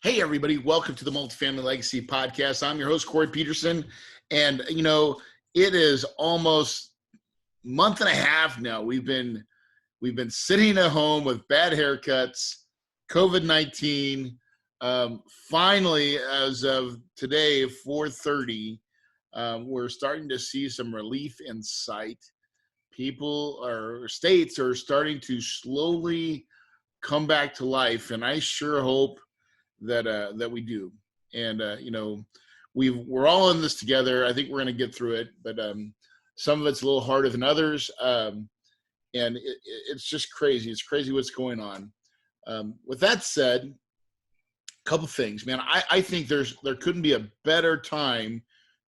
Hey, everybody. Welcome to the Multifamily Legacy Podcast. I'm your host, Corey Peterson. And, it is almost a month and a half now. We've been sitting at home with bad haircuts, COVID-19. Finally, as of today, 4:30, we're starting to see some relief in sight. States are starting to slowly come back to life. And I sure hope that we do. And we're all in this together. I think we're going to get through it, but some of it's a little harder than others. And it's just crazy. It's crazy what's going on. With that said, a couple things, man. I think there couldn't be a better time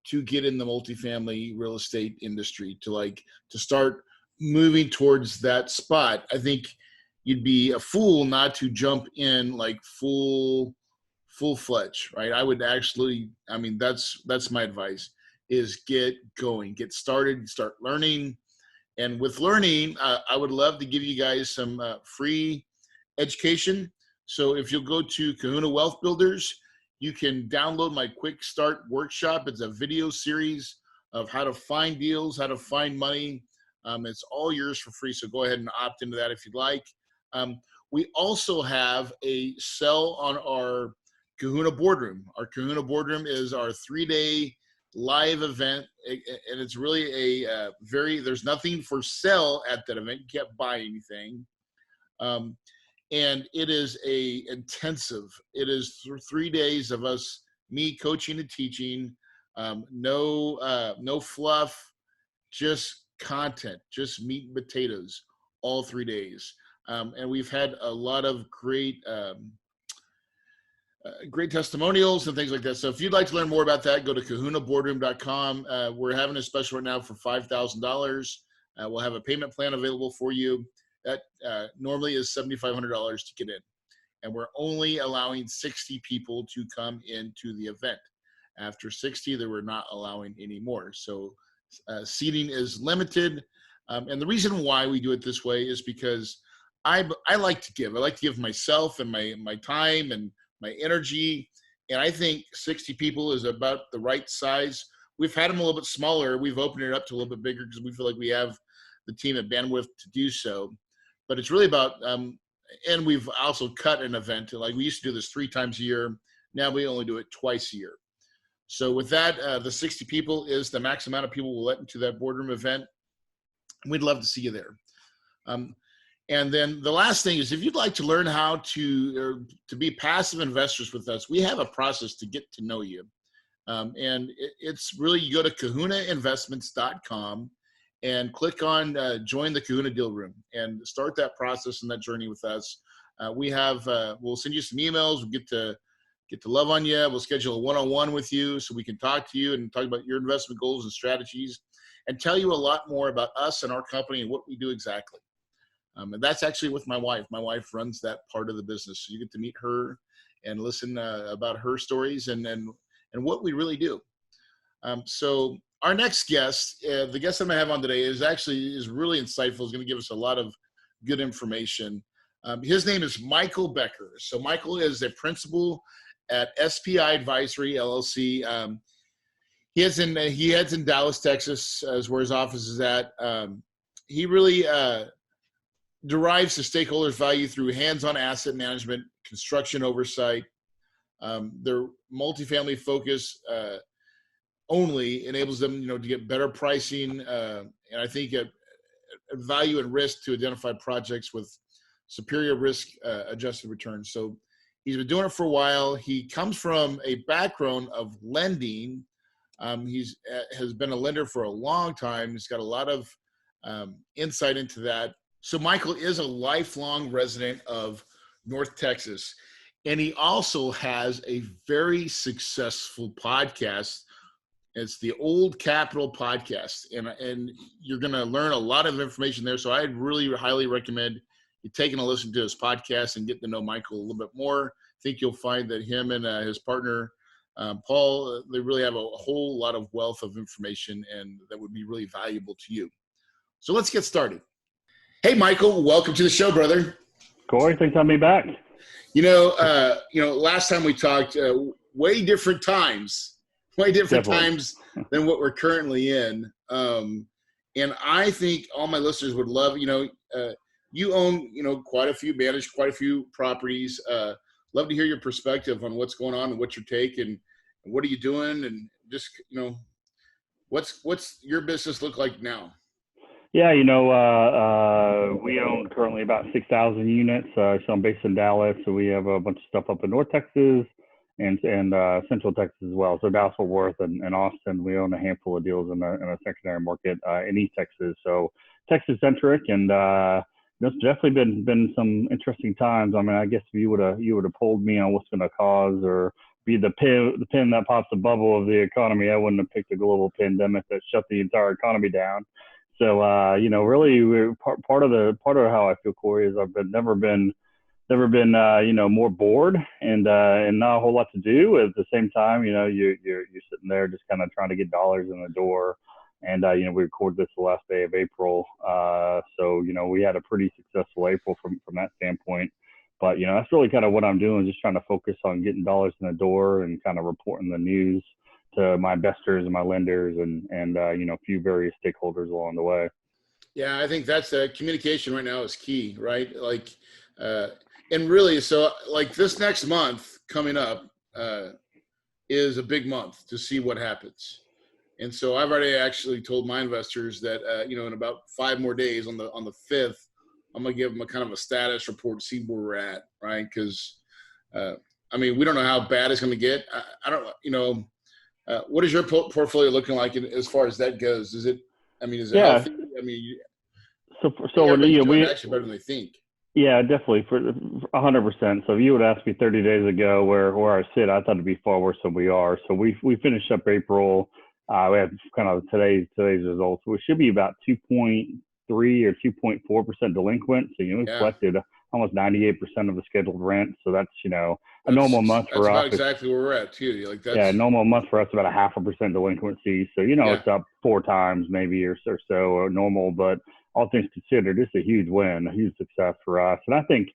to get in the multifamily real estate industry, to start moving towards that spot. I think you'd be a fool not to jump in like full-fledged, right? I would actually, that's my advice, is get going, get started, start learning. And with learning, I would love to give you guys some free education. So if you'll go to Kahuna Wealth Builders, you can download my Quick Start Workshop. It's a video series of how to find deals, how to find money. It's all yours for free. So go ahead and opt into that if you'd like. We also have a sell on our Kahuna Boardroom. Our Kahuna Boardroom is our 3-day live event, and it's really there's nothing for sale at that event. You can't buy anything. And it is intensive. It is 3 days of me coaching and teaching, no fluff, just content, just meat and potatoes, all 3 days. And we've had a lot of great testimonials and things like that. So if you'd like to learn more about that, go to kahunaboardroom.com. We're having a special right now for $5,000. We'll have a payment plan available for you. That normally is $7,500 to get in. And we're only allowing 60 people to come into the event. After 60, we're not allowing any more. So seating is limited. And the reason why we do it this way is because I like to give. I like to give myself and my time and my energy. And I think 60 people is about the right size. We've had them a little bit smaller. We've opened it up to a little bit bigger because we feel like we have the team and bandwidth to do so. But it's really about, and we've also cut an event. Like we used to do this 3 times a year. Now we only do it twice a year. So with that, the 60 people is the max amount of people we'll let into that boardroom event. We'd love to see you there. And then the last thing is, if you'd like to learn how to be passive investors with us, we have a process to get to know you. And it's really, you go to kahunainvestments.com and click on join the Kahuna Deal Room and start that process and that journey with us. We'll send you some emails. We'll get to love on you. We'll schedule a one-on-one with you so we can talk to you and talk about your investment goals and strategies and tell you a lot more about us and our company and what we do exactly. And that's actually with my wife. My wife runs that part of the business. So you get to meet her and listen about her stories and what we really do. So our next guest, the guest I'm going to have on today is really insightful. Is going to give us a lot of good information. His name is Michael Becker. So Michael is a principal at SPI Advisory LLC. He heads in Dallas, Texas, is where his office is at. He really derives the stakeholders' value through hands-on asset management, construction oversight. Their multifamily focus only enables them, to get better pricing, and I think a value and risk to identify projects with superior risk adjusted returns. So he's been doing it for a while. He comes from a background of lending. Has been a lender for a long time. He's got a lot of insight into that. So Michael is a lifelong resident of North Texas, and he also has a very successful podcast. It's the Old Capital Podcast, and you're going to learn a lot of information there. So I'd really highly recommend you taking a listen to his podcast and getting to know Michael a little bit more. I think you'll find that him and his partner, Paul, they really have a whole lot of wealth of information, and that would be really valuable to you. So let's get started. Hey, Michael, welcome to the show, brother. Corey, thanks for having me back. Last time we talked, way different Definitely. times than what we're currently in. And I think all my listeners would love, you own, manage quite a few properties. Love to hear your perspective on what's going on and what's your take and what are you doing? And just, what's your business look like now? Yeah, we own currently about 6,000 units. So I'm based in Dallas, so we have a bunch of stuff up in North Texas and Central Texas as well. So Dallas, Fort Worth, and Austin. We own a handful of deals in a secondary market in East Texas. So Texas centric, and there's definitely been some interesting times. I mean, I guess if you would have polled me on what's going to cause or be the pin that pops the bubble of the economy, I wouldn't have picked a global pandemic that shut the entire economy down. So, really, we're part of how I feel, Corey, is I've never been, more bored and not a whole lot to do. At the same time, you're sitting there just kind of trying to get dollars in the door. And, we recorded this the last day of April. So, we had a pretty successful April from that standpoint. But, that's really kind of what I'm doing, just trying to focus on getting dollars in the door and kind of reporting the news to my investors and my lenders and a few various stakeholders along the way. Yeah, I think that's communication right now is key, right? Like, and really, so like this next month coming up is a big month to see what happens. And so I've already actually told my investors that, in about 5 more days on the 5th, I'm going to give them a kind of a status report to see where we're at, right? Because, we don't know how bad it's going to get. I don't, what is your portfolio looking like as far as that goes? Is it healthy? So everybody's doing actually better than they think. Yeah, definitely for 100%. So if you would ask me 30 days ago where I sit, I thought it'd be far worse than we are. So we finished up April. We have kind of today's results. We should be about 2.3 or 2.4% delinquent. So we collected almost 98% of the scheduled rent. So that's a normal month for us. That's about exactly where we're at too. Like a normal month for us about 0.5% delinquency. So it's up 4 times maybe or so normal, but all things considered, it's a huge win, a huge success for us. And I think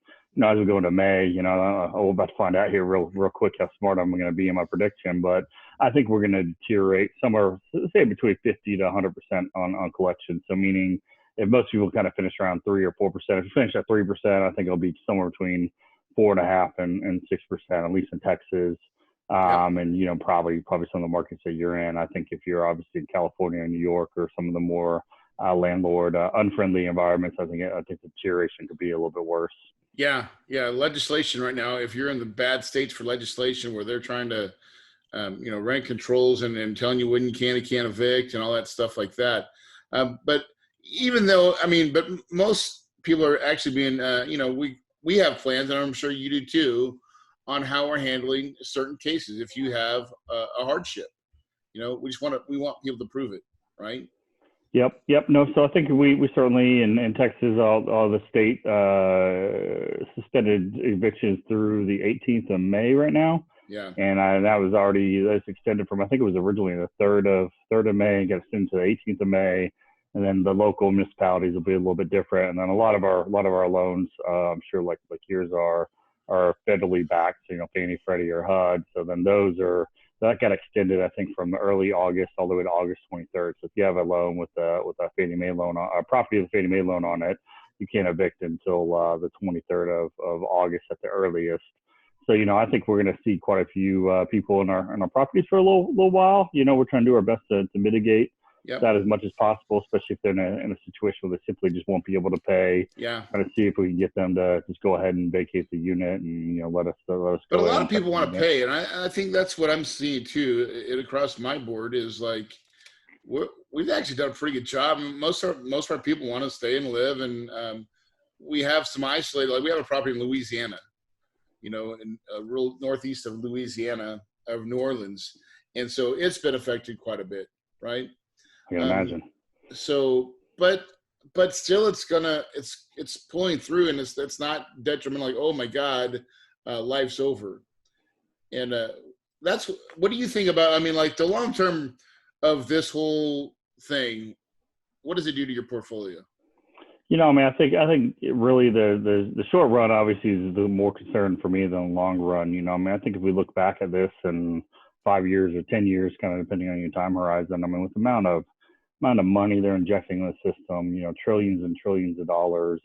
as we go into May, we're about to find out here real quick how smart I'm going to be in my prediction, but I think we're going to deteriorate somewhere, say between 50 to 100% on collection. So meaning if most people kind of finish around 3 or 4%, if you finish at 3%, I think it'll be somewhere between 4.5% and 6%, at least in Texas. And probably some of the markets that you're in. I think if you're obviously in California or New York or some of the more landlord unfriendly environments, I think the deterioration could be a little bit worse. Yeah. Legislation right now, if you're in the bad states for legislation where they're trying to, rent controls and telling you when you can and can't evict and all that stuff like that. But even though, but most people are actually being, we have plans, and I'm sure you do too, on how we're handling certain cases. If you have a hardship, we want people to prove it, right? Yep. No, so I think we certainly in Texas, all the state suspended evictions through the 18th of May right now. Yeah. And that's extended from, I think it was originally the 3rd of May and got extended to the 18th of May. And then the local municipalities will be a little bit different. And then a lot of our loans, I'm sure like yours are federally backed, Fannie, Freddie, or HUD. So then that got extended, I think, from early August all the way to August 23rd. So if you have a loan with a Fannie Mae loan, a property with a Fannie Mae loan on it, you can't evict until the 23rd of August at the earliest. So, I think we're going to see quite a few people in our properties for a little while. We're trying to do our best to mitigate that as much as possible, especially if they're in a situation where they simply just won't be able to pay. Yeah. Trying to see if we can get them to just go ahead and vacate the unit and let us go. But a lot of people want to pay, and I think that's what I'm seeing too. It across my board is like we've actually done a pretty good job. Most of our people want to stay and live, and we have some isolated. Like we have a property in Louisiana, in rural northeast of Louisiana, of New Orleans, and so it's been affected quite a bit, right? I can imagine. So, but still, it's pulling through, and it's not detrimental. Like, oh my God, life's over. And that's what do you think about? Like the long term of this whole thing. What does it do to your portfolio? I mean, I think really the short run obviously is the more concern for me than the long run. I mean, I think if we look back at this in 5 years or 10 years, kind of depending on your time horizon, I mean, with the amount of money they're injecting in the system, trillions and trillions of dollars.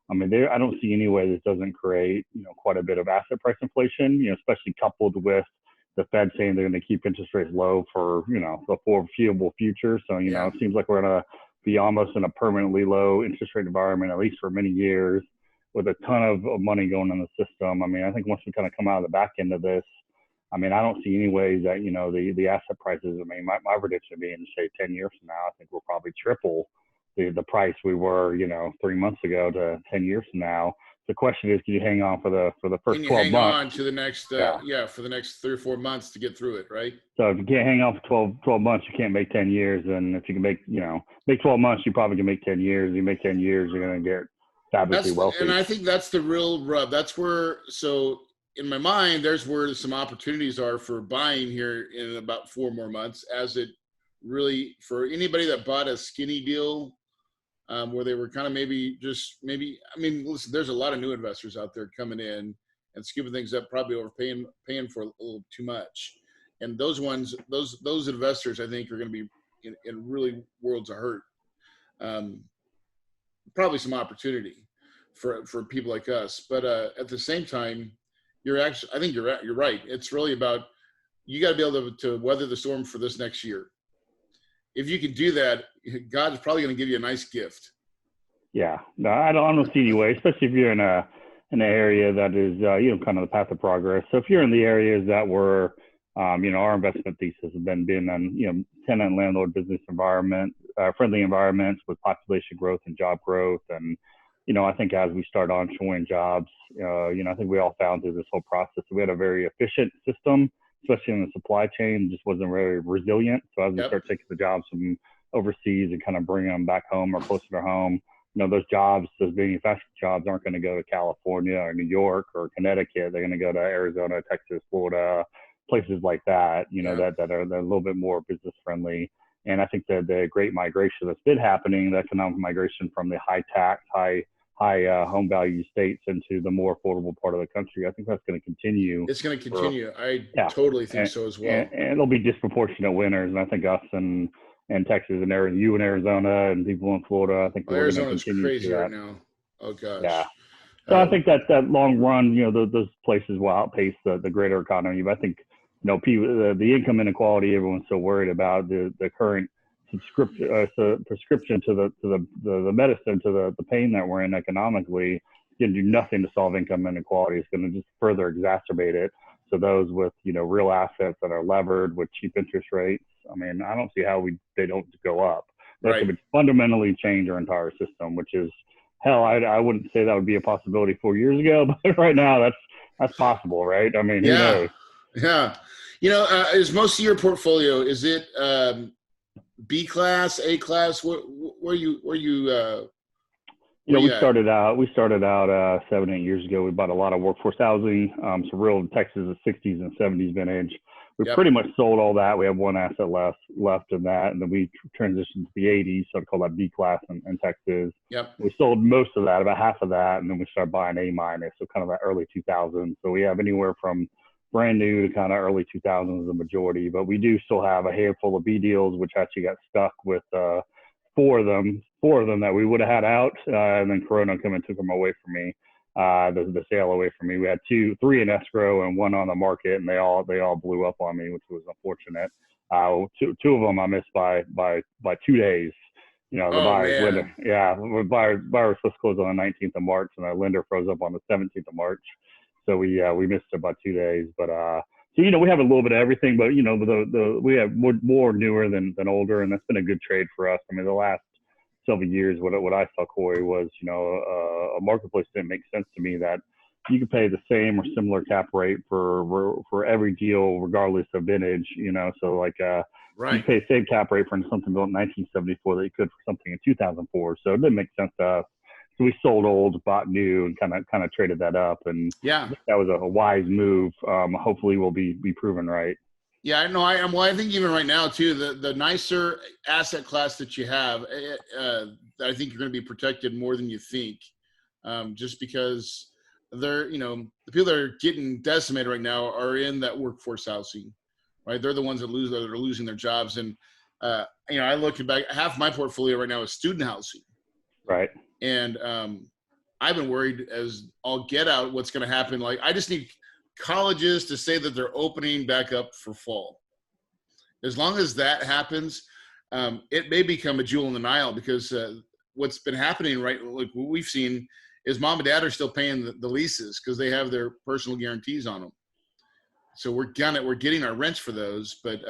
I mean, I don't see any way this doesn't create, quite a bit of asset price inflation, especially coupled with the Fed saying they're going to keep interest rates low for, the foreseeable future. So, Yeah. it seems like we're going to be almost in a permanently low interest rate environment, at least for many years, with a ton of money going in the system. I mean, I think once we kind of come out of the back end of this, I mean, I don't see any ways that, the asset prices, I mean, my prediction being, say, 10 years from now, I think we'll probably triple the price we were, 3 months ago to 10 years from now. The question is, can you hang on for the first Can you 12 hang months? on to the next, for the next 3 or 4 months to get through it, right? So if you can't hang on for 12 months, you can't make 10 years. And if you can make 12 months, you probably can make 10 years. If you make 10 years, you're going to get fabulously wealthy. And I think that's the real rub. That's where, so in my mind, there's where some opportunities are for buying here in about 4 more months, as it really, for anybody that bought a skinny deal, where they were kind of maybe, I mean, listen, there's a lot of new investors out there coming in and scooping things up, probably paying for a little too much. And those investors, I think, are going to be in really worlds of hurt. Probably some opportunity for people like us, but at the same time, I think you're right. It's really about, you got to be able to weather the storm for this next year. If you can do that, God is probably going to give you a nice gift. Yeah, no, I don't see any way, especially if you're in an area that is, kind of the path of progress. So if you're in the areas that were, our investment thesis has been on, tenant and landlord business environment, friendly environments with population growth and job growth. And, I think as we start onshoring jobs, I think we all found through this whole process, we had a very efficient system, especially in the supply chain, just wasn't very resilient. So as we start taking the jobs from overseas and kind of bringing them back home or closer to home, those jobs, those manufacturing jobs aren't going to go to California or New York or Connecticut. They're going to go to Arizona, Texas, Florida, places like that, that are a little bit more business friendly. And I think that the great migration that's been happening, the economic migration from the high tax, high home value states into the more affordable part of the country, I think that's going to continue. It's going to continue. I totally think so as well. And it'll be disproportionate winners. And I think us and Texas and Arizona, you in Arizona and people in Florida, I think we're going to continue crazy right now. Oh gosh. Yeah. So I think that long run, those places will outpace the greater economy. But I think, the income inequality everyone's so worried about, the current prescription to the medicine, to the pain that we're in economically, can do nothing to solve income inequality. It's going to just further exacerbate it. So those with, real assets that are levered with cheap interest rates, I mean, I don't see how they don't go up. That would fundamentally change our entire system, which is, hell, I wouldn't say that would be a possibility 4 years ago, but right now that's possible, right? I mean, who knows? Yeah. Is most of your portfolio, is it B class, A class? Where you we started out 7, 8 years ago. We bought a lot of workforce housing, so real Texas 60s and 70s vintage. We pretty much sold all that. We have one asset left in that, and then we transitioned to the 80s, so I call that B class in Texas. Yep. We sold most of that, about half of that, and then we started buying A minus, so kind of that early 2000s. So we have anywhere from brand new to kind of early 2000s the majority, but we do still have a handful of B deals, which actually got stuck with four of them that we would have had out, and then Corona came and took them away from me. The sale away from me. We had 3 in escrow and 1 on the market, and they all blew up on me, which was unfortunate. Two of them I missed by 2 days. The buyer's lender. Yeah, the buyer was supposed to close on the 19th of March, and the lender froze up on the 17th of March. So we missed about 2 days. But so we have a little bit of everything, but we have more newer than older, and that's been a good trade for us. I mean, the last several years, what I saw, Corey, was a marketplace didn't make sense to me that you could pay the same or similar cap rate for every deal regardless of vintage. So like you pay the same cap rate for something built in 1974 that you could for something in 2004. So it didn't make sense to us. So we sold old, bought new, and kind of traded that up, and that was a wise move. Hopefully, we'll be proven right. Yeah, I know. Well, I think even right now too, the nicer asset class that you have, I think you're going to be protected more than you think, just because they're, the people that are getting decimated right now are in that workforce housing, right? They're the ones that are losing their jobs, and I look back, half my portfolio right now is student housing, Right. and I've been worried as all get out what's going to happen. Like, I just need colleges to say that they're opening back up for fall. As long as that happens, it may become a jewel in the Nile, because what's been happening, right, like what we've seen, is mom and dad are still paying the leases because they have their personal guarantees on them. So we're getting our rents for those, but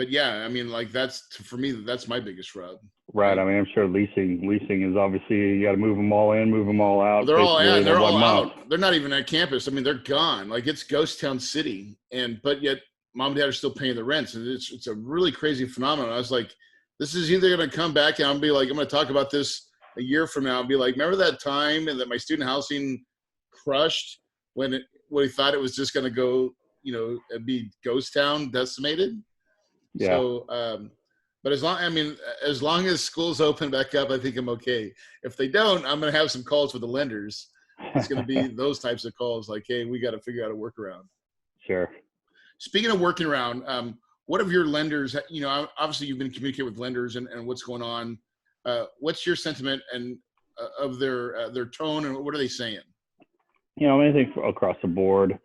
yeah, I mean, like, for me, that's my biggest rub. Right. I mean, I'm sure leasing is obviously, you got to move them all in, move them all out. Well, they're all basically out. in They're 1 all month. out. They're not even at campus. I mean, they're gone. Like, it's ghost town city, but yet mom and dad are still paying the rents, and it's a really crazy phenomenon. I was like, this is either going to come back, and I'm going to talk about this a year from now and be like, remember that time and that my student housing crushed when we thought it was just going to go, be ghost town decimated. Yeah. So, but as long as schools open back up, I think I'm okay. If they don't, I'm going to have some calls with the lenders. It's going to be those types of calls, like, hey, we got to figure out a workaround. Sure. Speaking of working around, what have your lenders, obviously you've been communicating with lenders and what's going on. What's your sentiment and of their tone, and what are they saying? Anything across the board.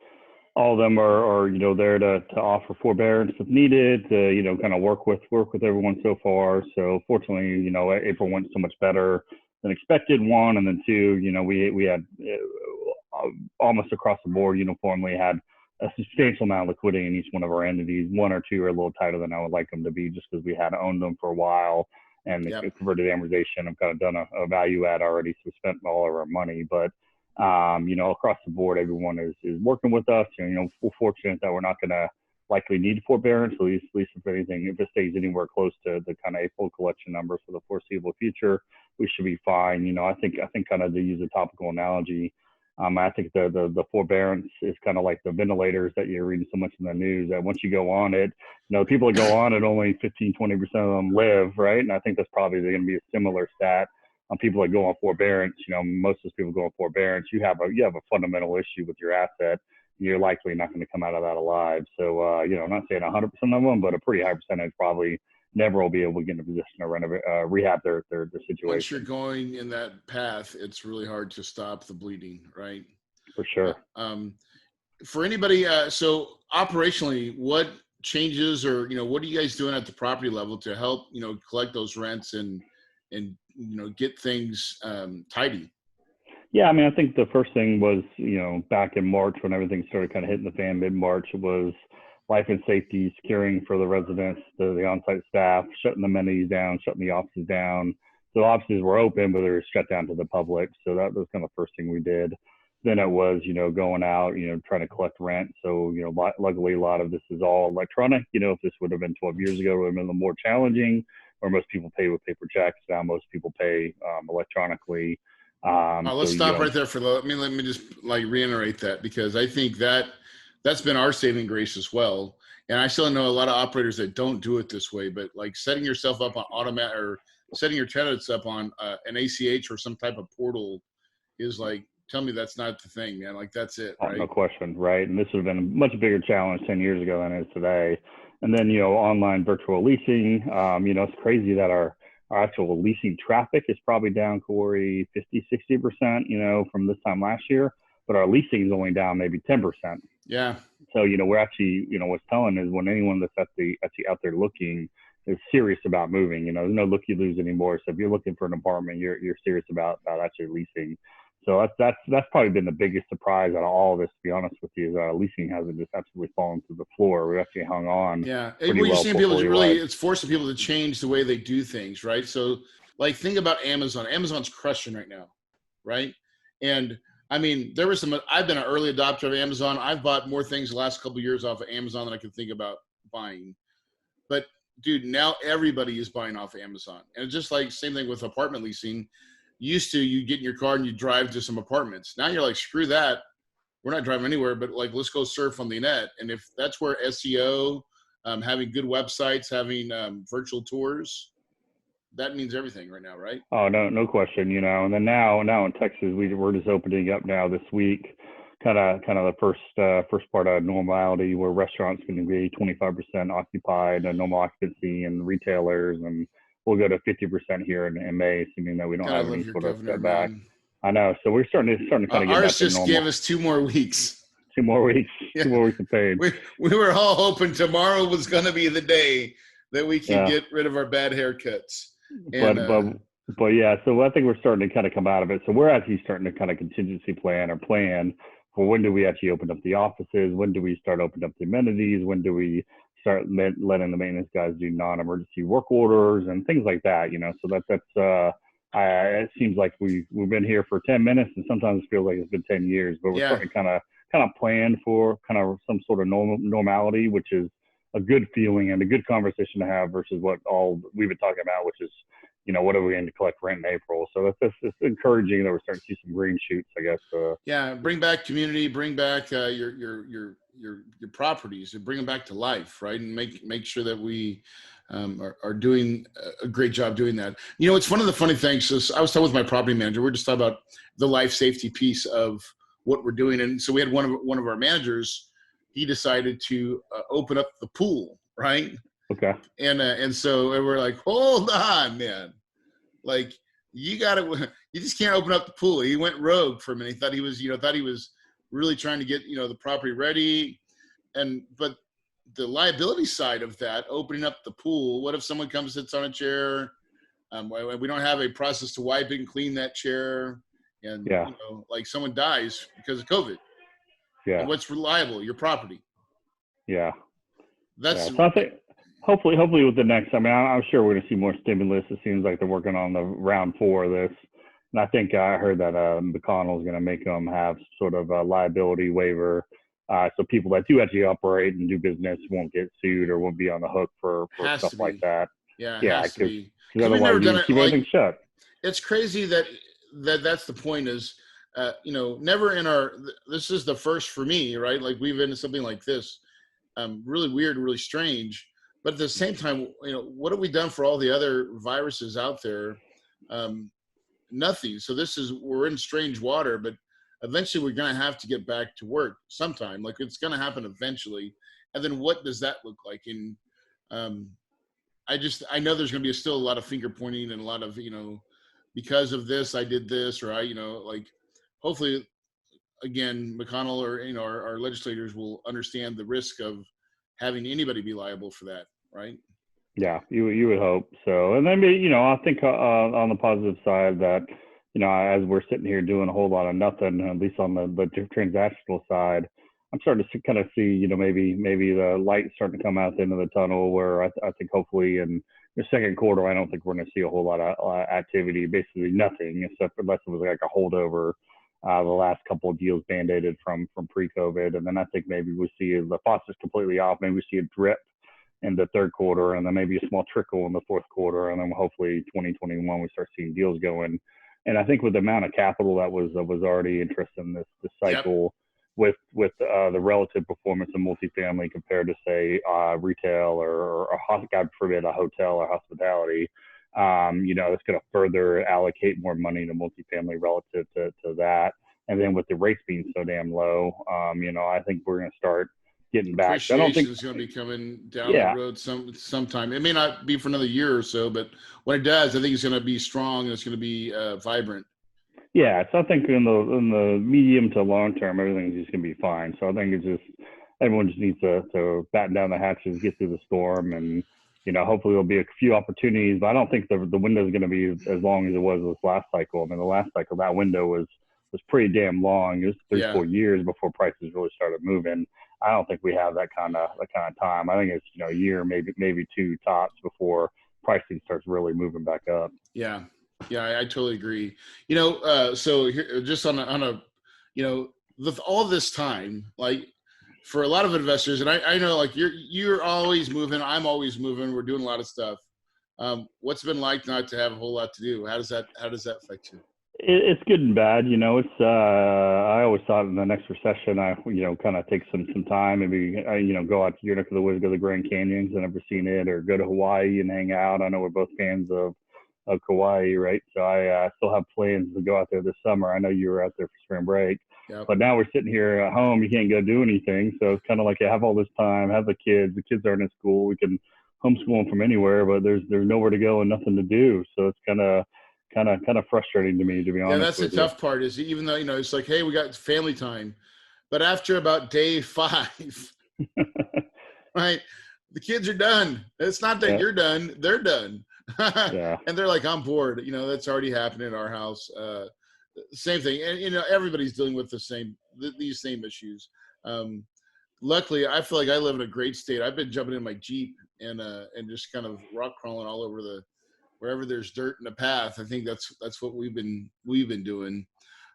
All of them are there to offer forbearance if needed, to kind of work with everyone so far. So fortunately, April went so much better than expected, one, and then two, we had almost across the board uniformly had a substantial amount of liquidity in each one of our entities. One or two are a little tighter than I would like them to be, just because we had owned them for a while and converted amortization. I've kind of done a value add already, so we spent all of our money, but across the board, everyone is working with us. We're fortunate that we're not going to likely need forbearance, at least if anything, if it stays anywhere close to the kind of April collection numbers for the foreseeable future, we should be fine. I think kind of, to use a topical analogy, I think the forbearance is kind of like the ventilators that you're reading so much in the news, that once you go on it, people that go on it, only 15-20% of them live, right? And I think that's probably going to be a similar stat on people that go on forbearance. Most of those people go on forbearance, you have a fundamental issue with your asset. You're likely not going to come out of that alive. So, I'm not saying 100% of them, but a pretty high percentage probably never will be able to get in a position to rehab their situation. Once you're going in that path, it's really hard to stop the bleeding, right? For sure. For anybody, so operationally, what changes, or what are you guys doing at the property level to help collect those rents and get things tidy? Yeah, I mean, I think the first thing was, back in March, when everything started kind of hitting the fan mid-March, was life and safety, securing for the residents, the on-site staff, shutting the amenities down, shutting the offices down. So the offices were open, but they were shut down to the public. So that was kind of the first thing we did. Then it was, going out, trying to collect rent. So, luckily a lot of this is all electronic. If this would have been 12 years ago, it would have been a little more challenging, where most people pay with paper checks. Now most people pay electronically. Let's stop right there let me just reiterate that, because I think that's been our saving grace as well. And I still know a lot of operators that don't do it this way, but setting yourself up on automatic, or setting your tenants up on an ACH or some type of portal is tell me that's not the thing, man. That's it, right? No question, right? And this would have been a much bigger challenge 10 years ago than it is today. And then, online virtual leasing, it's crazy that our actual leasing traffic is probably down, Corey, 50-60%, from this time last year, but our leasing is only down maybe 10%. Yeah. So, we're actually, what's telling is, when anyone that's actually out there looking is serious about moving, there's no look you lose anymore. So if you're looking for an apartment, you're serious about actually leasing. So that's probably been the biggest surprise out of all of this, to be honest with you, is leasing hasn't just absolutely fallen to the floor. We actually hung on. Yeah. You're seeing people it's forcing people to change the way they do things, right? So think about Amazon. Amazon's crushing right now, right? And I mean, I've been an early adopter of Amazon. I've bought more things the last couple of years off of Amazon than I could think about buying. But dude, now everybody is buying off of Amazon. And it's just same thing with apartment leasing. Used to, you get in your car and you drive to some apartments. Now you're screw that. we're not driving anywhere, but like, let's go surf on the net. And if that's where SEO, having good websites, having virtual tours, that means everything right now, right? Oh, no question. And then now in Texas, we're just opening up now this week, kind of the first part of normality, where restaurants going to be 25% occupied, normal occupancy, and retailers, and we'll go to 50% here in May, assuming that we don't Gotta have love any your sort of governor, setback. man. I know. So we're starting to kind of get back Ours to just normal. gave us 2 more weeks. 2 more weeks. Yeah. 2 more weeks of paid. We were all hoping tomorrow was going to be the day that we can get rid of our bad haircuts. And, but yeah, so I think we're starting to kind of come out of it. So we're actually starting to kind of contingency plan for when do we actually open up the offices? When do we start opening up the amenities? When do we start letting the maintenance guys do non-emergency work orders and things like that? So it seems like we've been here for 10 minutes, and sometimes it feels like it's been 10 years. But we're starting to kind of plan for kind of some sort of normality, which is a good feeling and a good conversation to have versus what all we've been talking about, which is, what are we going to collect rent in April? So it's encouraging that we're starting to see some green shoots, I guess. Bring back community, bring back your properties, and bring them back to life, right? And make sure that we are doing a great job doing that. It's one of the funny things. So I was talking with my property manager. We're just talking about the life safety piece of what we're doing, and so we had one of our managers. He decided to open up the pool, right? Okay. And so we're like, hold on, man. Like, you just can't open up the pool. He went rogue for a minute. He thought he was really trying to get, the property ready. But the liability side of that, opening up the pool, what if someone comes, sits on a chair? We don't have a process to wipe and clean that chair. And, like someone dies because of COVID. Yeah. And what's reliable? Your property. Yeah. So I think hopefully with the next, I'm sure we're going to see more stimulus. It seems like they're working on the round 4 of this. And I think I heard that McConnell is going to make them have sort of a liability waiver. So people that do actually operate and do business won't get sued or won't be on the hook for stuff like that. Yeah, it has to be. Because otherwise we've never done it. Keep everything shut. It's crazy that's the point is, never in this is the first for me, right? Like, we've been in something like this, really weird, really strange. But at the same time, what have we done for all the other viruses out there? Nothing. So we're in strange water, but eventually we're going to have to get back to work sometime. Like, it's going to happen eventually. And then what does that look like? And I know there's going to be still a lot of finger pointing and a lot of, because of this, I did this, or hopefully, again, McConnell or, our legislators will understand the risk of having anybody be liable for that, right? Yeah, you would hope so. And then, I think on the positive side that, as we're sitting here doing a whole lot of nothing, at least on the transactional side, I'm starting to kind of see, maybe the light starting to come out at the end of the tunnel, where I think hopefully in the second quarter, I don't think we're going to see a whole lot of activity, basically nothing, except unless it was like a holdover. The last couple of deals band-aided from pre-COVID. And then I think maybe we see the faucet's completely off. Maybe we see a drip in the third quarter, and then maybe a small trickle in the fourth quarter. And then hopefully 2021, we start seeing deals going. And I think with the amount of capital that was already interested in this cycle, with the relative performance of multifamily compared to, say, retail or God forbid, a hotel or hospitality, it's going to further allocate more money to multifamily relative to that. And then with the rates being so damn low, I think we're going to start getting back. I don't think it's going to be coming down the road sometime. It may not be for another year or so, but when it does, I think it's going to be strong and it's going to be vibrant. Yeah, so I think in the medium to long term, everything's just going to be fine. So I think it's just everyone just needs to batten down the hatches, get through the storm, and hopefully there'll be a few opportunities. But I don't think the window is going to be as long as it was this last cycle. The last cycle, that window was pretty damn long. It was 3-4 years before prices really started moving. I don't think we have that kind of time. I think it's a year, maybe 2 tops before pricing starts really moving back up. Yeah, I totally agree. So here, just on a with all this time, like for a lot of investors, and I know like you're always moving, I'm always moving, we're doing a lot of stuff. What's it been like not to have a whole lot to do? How does that affect you? It's good and bad. It's I always thought in the next recession, I kind of take some time, maybe go out to your neck of the woods, go to the Grand Canyons. I've never seen it, or go to Hawaii and hang out. I know we're both fans of Kauai, right? So I still have plans to go out there this summer. I know you were out there for spring break, Yep. but now we're sitting here at home. You can't go do anything, so it's kind of like you have all this time, have the kids. The kids aren't in school. We can homeschool them from anywhere, but there's nowhere to go and nothing to do. So it's kind of frustrating to me, to be Yeah, honest that's the with you. tough part is even though, it's like, hey, we got family time. But after about day 5, right, the kids are done. It's not that Yeah, you're done, they're done. yeah, And they're like, I'm bored. That's already happened in our house. Same thing. And, everybody's dealing with these same issues. Um, Luckily, I feel like I live in a great state. I've been jumping in my Jeep and just kind of rock crawling all over wherever there's dirt in the path. I think that's what we've been doing.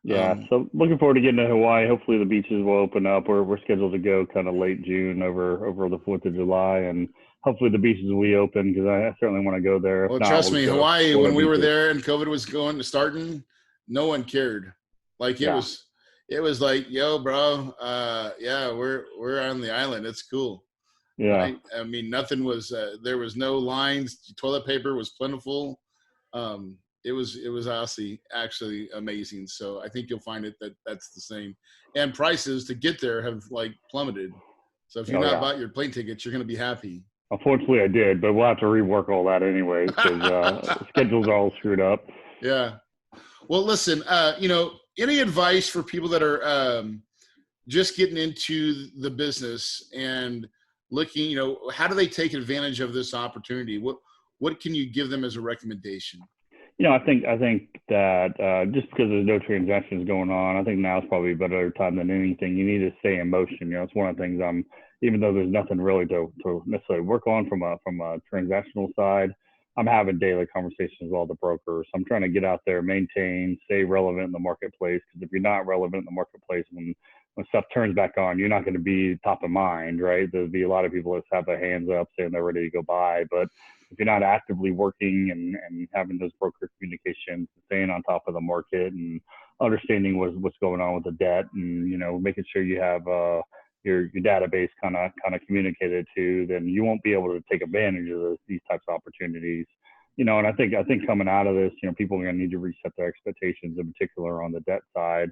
yeah. Um, So looking forward to getting to Hawaii. Hopefully the beaches will open up. We're scheduled to go kind of late June over the 4th of July, and hopefully the beaches will be open because I certainly want to go there. If well, not, trust we'll me, go to Hawaii, Florida when we were beaches. there and COVID was starting, no one cared. Like Yeah, it was like, yo, bro, yeah, we're on the island. It's cool. yeah. Right? I mean, nothing was. There was no lines. Toilet paper was plentiful. It was actually amazing. So I think you'll find that's the same. And prices to get there have like plummeted. So if you've Oh not yeah. bought your plane tickets, you're going to be happy. Unfortunately, I did, but we'll have to rework all that anyways because schedules are all screwed up. Yeah. Well, listen. Any advice for people that are just getting into the business and looking, how do they take advantage of this opportunity? What can you give them as a recommendation? I think that just because there's no transactions going on, I think now is probably a better time than anything. You need to stay in motion. It's one of the things even though there's nothing really to necessarily work on from a transactional side, I'm having daily conversations with all the brokers. I'm trying to get out there, maintain, stay relevant in the marketplace. Because if you're not relevant in the marketplace when stuff turns back on, you're not going to be top of mind, right? There'll be a lot of people that have their hands up saying they're ready to go buy, but if you're not actively working and having those broker communications, staying on top of the market and understanding what's going on with the debt, and making sure you have your database kind of communicated to, then you won't be able to take advantage of these types of opportunities. And I think coming out of this, people are going to need to reset their expectations, in particular on the debt side,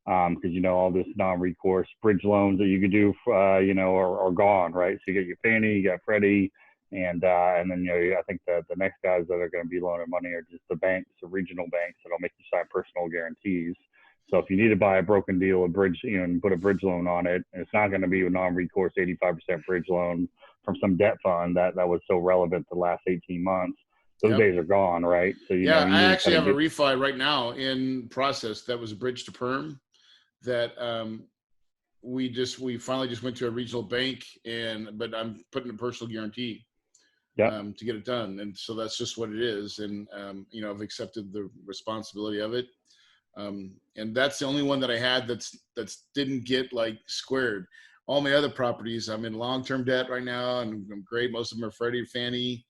because all this non-recourse bridge loans that you could do, are gone, right? So you get your Fannie, you got Freddie, and then I think the next guys that are going to be loaning money are just the banks, the regional banks that'll make you sign personal guarantees. So if you need to buy a broken deal, a bridge, and put a bridge loan on it, it's not going to be a non-recourse 85% bridge loan from some debt fund that was so relevant the last 18 months. Those Yep. days are gone, right? So Yeah, you I need to actually kind of have a get. refi right now in process that was a bridge to perm that we finally just went to a regional bank but I'm putting a personal guarantee Yeah. to get it done. And so that's just what it is. And, I've accepted the responsibility of it. And that's the only one that I had that's didn't get like squared. All my other properties, I'm in long-term debt right now and I'm great. Most of them are Freddie or Fannie.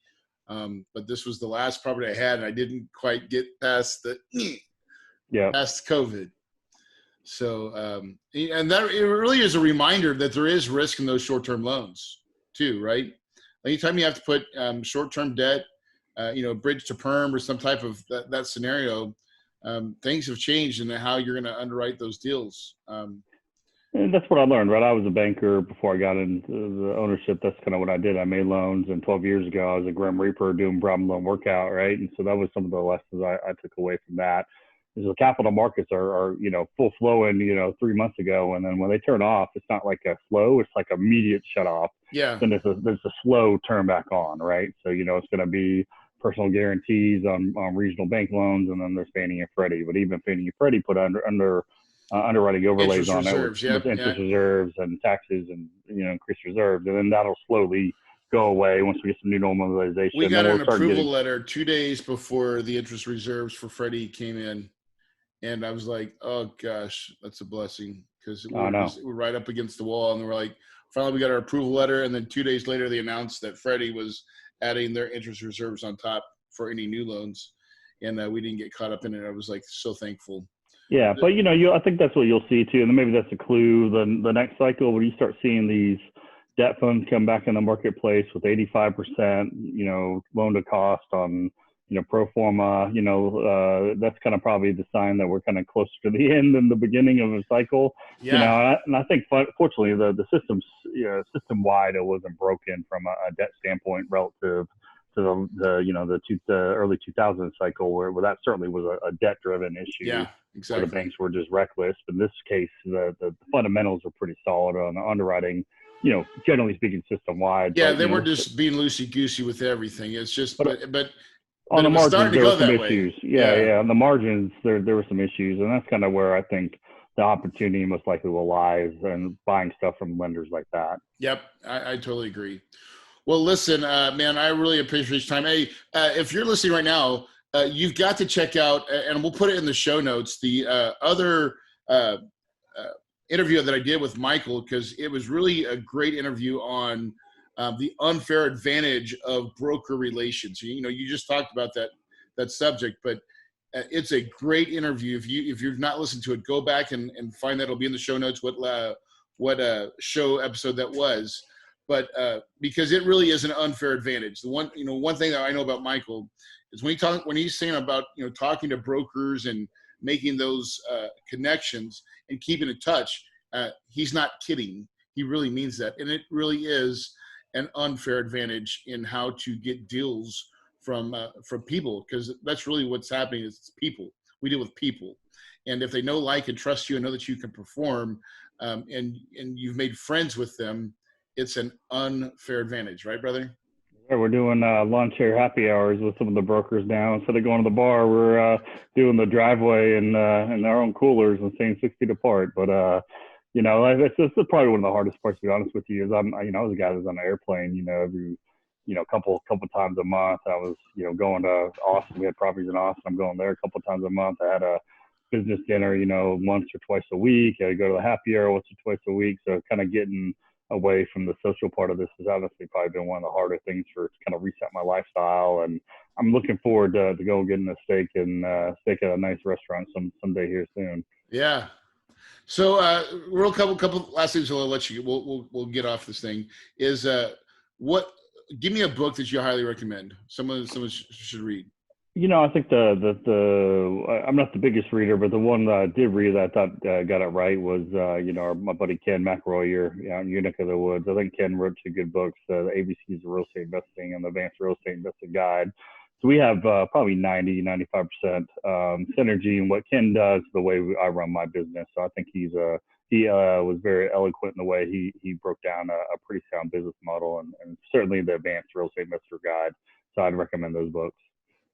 But this was the last property I had and I didn't quite get past Yeah. past COVID. So, and that it really is a reminder that there is risk in those short-term loans too, right? Anytime you have to put short-term debt, bridge to perm or some type of that scenario, things have changed in how you're going to underwrite those deals. And that's what I learned, right? I was a banker before I got into the ownership. That's kind of what I did. I made loans, and 12 years ago, I was a Grim Reaper doing problem loan workout, right? And so that was some of the lessons I took away from that. Is the capital markets are full flowing 3 months ago, and then when they turn off, it's not like a flow; it's like immediate shut off. Yeah, Then there's a slow turn back on, right? So it's going to be personal guarantees on regional bank loans, and then there's Fannie and Freddie. But even Fannie and Freddie put under underwriting overlays interest on it reserves. with Yep, yeah. interest reserves and taxes and increased reserves, and then that'll slowly go away once we get some new We normalization. Then got we'll an start approval getting. letter 2 days before the interest reserves for Freddie came in. And I was like, oh gosh, that's a blessing because I know. we're right up against the wall. And we're like, finally, we got our approval letter. And then 2 days later, they announced that Freddie was adding their interest reserves on top for any new loans. and we didn't get caught up in it. I was like so thankful. Yeah, but I think that's what you'll see too, and maybe that's a clue. The next cycle, when you start seeing these debt funds come back in the marketplace with 85%, loan to cost on, pro forma, that's kind of probably the sign that we're kind of closer to the end than the beginning of a cycle. Yeah. And I think fortunately the system's, system wide, it wasn't broken from a debt standpoint relative to the early 2000s cycle where that certainly was a debt driven issue. Yeah, exactly. Where the banks were just reckless. In this case, the fundamentals are pretty solid on the underwriting, generally speaking, system wide. Yeah, they were just being loosey goosey with everything. It's just, but on the it was margins, starting to there go were some that issues. way. Yeah. On the margins, there were some issues, and that's kind of where I think the opportunity most likely will lie is in buying stuff from lenders like that. Yep, I totally agree. Well, listen, man, I really appreciate your time. Hey, if you're listening right now, you've got to check out, and we'll put it in the show notes, the other interview that I did with Michael, because it was really a great interview on the unfair advantage of broker relations. You just talked about that subject, but it's a great interview. If you've not listened to it, go back and find that. It'll be in the show notes what show episode that was. But because it really is an unfair advantage. The one thing that I know about Michael is when he's saying about talking to brokers and making those connections and keeping in touch, he's not kidding. He really means that, and it really is an unfair advantage in how to get deals from people, because that's really what's happening. Is people. We deal with people, and if they know, like, and trust you and know that you can perform, and you've made friends with them, it's an unfair advantage, right, brother? Yeah, we're doing lawn chair happy hours with some of the brokers now. Instead of going to the bar, we're doing the driveway and our own coolers and staying 6 feet apart. But it's probably one of the hardest parts, to be honest with you. Is I was a guy that was on an airplane, every couple times a month. I was going to Austin. We had properties in Austin. I'm going there a couple times a month. I had a business dinner, once or twice a week. I go to the happy hour once or twice a week. So kind of getting away from the social part of this has honestly probably been one of the harder things to kind of reset my lifestyle. And I'm looking forward to go getting a steak at a nice restaurant someday here soon. Yeah. So real couple last things I'll let you, we'll get off this thing is give me a book that you highly recommend. Someone should read. I think I'm not the biggest reader, but the one that I did read that I thought got it right was, my buddy Ken McElroy out in your neck of the woods. I think Ken wrote two good books, the ABCs of Real Estate Investing and the Advanced Real Estate Investing Guide. So we have probably 95% synergy in what Ken does, the way I run my business. So I think he was very eloquent in the way he broke down a pretty sound business model, and certainly the Advanced Real Estate Investor Guide. So I'd recommend those books.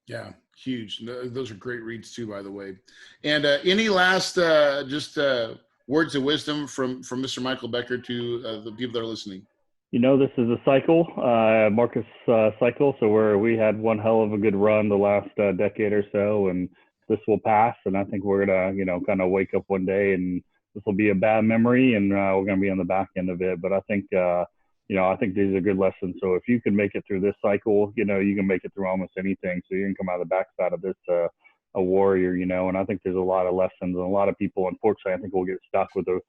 Yeah, huge. Those are great reads too, by the way. And any last words of wisdom from Mr. Michael Becker to the people that are listening? This is a cycle, Marcus cycle. So we had one hell of a good run the last decade or so, and this will pass. And I think we're gonna, kind of wake up one day and this will be a bad memory, and we're gonna be on the back end of it. But I think, I think these are good lessons. So if you can make it through this cycle, you can make it through almost anything. So you can come out of the backside of this a warrior, and I think there's a lot of lessons, and a lot of people, unfortunately, I think will get stuck with a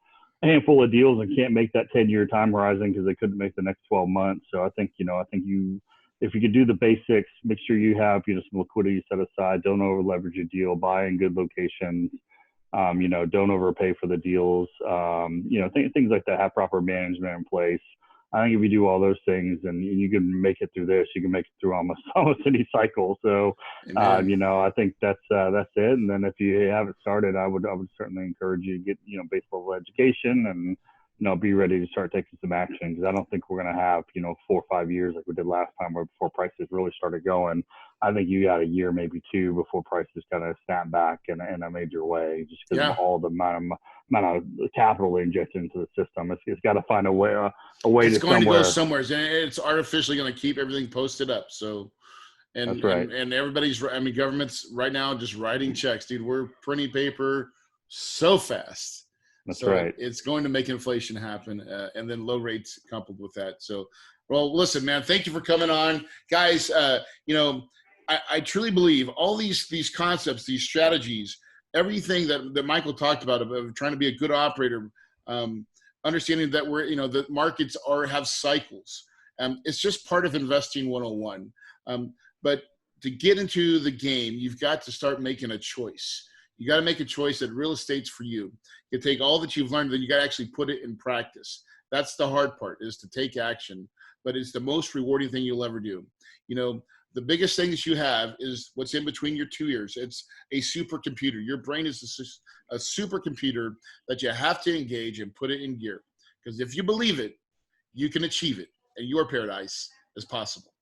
handful of deals and can't make that 10-year time horizon because they couldn't make the next 12 months. So I think, if you could do the basics, make sure you have, some liquidity set aside, don't over leverage a deal, buy in good locations, don't overpay for the deals, things like that, have proper management in place. I think if you do all those things and you can make it through this, you can make it through almost any cycle. So, I think that's it. And then if you haven't started, I would certainly encourage you to get, base level education and, be ready to start taking some action, because I don't think we're going to have, 4 or 5 years like we did last time where before prices really started going. I think you got a year, maybe 2 before prices kind of snap back in a major way, just because of all the amount of capital injected into the system. It's got to find a way it's to going somewhere. To go somewhere, and it's artificially going to keep everything posted up. So, and that's right. And everybody's, government's right now just writing checks, dude. We're printing paper so fast. That's so right. It's going to make inflation happen, and then low rates coupled with that. So, well, listen, man, thank you for coming on, guys. I truly believe all these concepts, these strategies, everything that Michael talked about of trying to be a good operator, understanding that the markets have cycles. It's just part of investing 101. But to get into the game, you've got to start making a choice. You got to make a choice that real estate's for you. You take all that you've learned, then you got to actually put it in practice. That's the hard part, is to take action, but it's the most rewarding thing you'll ever do. The biggest thing that you have is what's in between your two ears. It's a supercomputer. Your brain is a supercomputer that you have to engage and put it in gear. Because if you believe it, you can achieve it, and your paradise is possible.